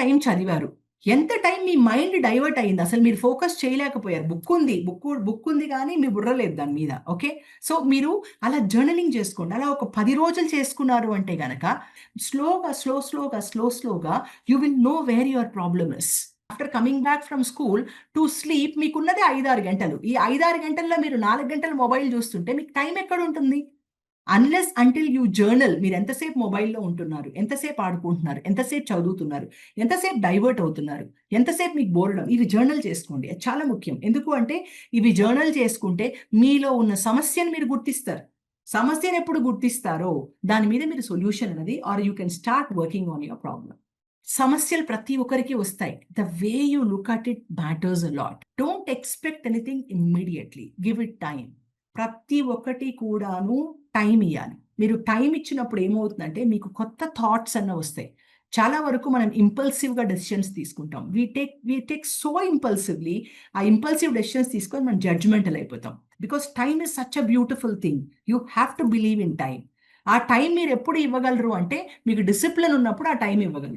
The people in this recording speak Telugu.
టైం చదివారు? ఎంత టైం మీ మైండ్ డైవర్ట్ అయింది? అసలు మీరు ఫోకస్ చేయలేకపోయారు. బుక్ ఉంది గానీ మీ బుర్ర లేదు దాని మీద. ఓకే. సో, మీరు అలా జర్నలింగ్ చేసుకోండి. అలా ఒక 10 రోజులు చేసుకున్నారు అంటే గనక స్లోగా you will know where your problem is. After coming back from school to sleep మీకున్నదే 5, 6 గంటలు. ఈ 5, 6 గంటల్లో మీరు 4 గంటలు మొబైల్ చూస్తుంటే మీకు టైం ఎక్కడుంటుంది? అన్‌లెస్ అంటిల్ యూ జర్నల్ మీరెంతసేపు మొబైల్‌లో ఉంటున్నారు? ఎంతసేపు ఆడుకుంటున్నారు? ఎంతసేపు చదువుతున్నారు? ఎంతసేపు డైవర్ట్ అవుతున్నారు? ఎంతసేపు మీకు బోరడం? ఇవి జర్నల్ చేసుకోండి. అది చాలా ముఖ్యం. ఎందుకు అంటే ఇవి జర్నల్ చేసుకుంటే మీలో ఉన్న సమస్యను మీరు గుర్తిస్తారు. సమస్యనెప్పుడు గుర్తిస్తారో దాని మీద మీరు సొల్యూషన్ అనేది are you can start working on your problem. సమస్యలు ప్రతి ఒక్కరికి వస్తాయి. The way you look at it matters a lot. Don't expect anything immediately. Give it time. ప్రతి ఒక్కటి కూడాను టైమ్ ఇయ్యాలి. మీరు టైమ్ ఇచ్చినప్పుడు ఏమవుతుందంటే మీకు కొత్త థాట్స్ వస్తాయి. చాలా వరకు మనం ఇంపల్సివ్‌గా డెసిషన్స్ తీసుకుంటాం. వి టేక్ సో ఇంపల్సివ్‌లీ ఆ ఇంపల్సివ్ డెసిషన్స్ తీసుకొని మనం జడ్జ్‌మెంటల్ అయిపోతాం. Because time is such a beautiful thing. You have to believe in time. ఆ టైమ్ మీరెప్పుడు ఇవ్వగలరు అంటే మీకు డిసిప్లిన్ ఉన్నప్పుడు ఆ టైమ్ ఇవ్వగలరు.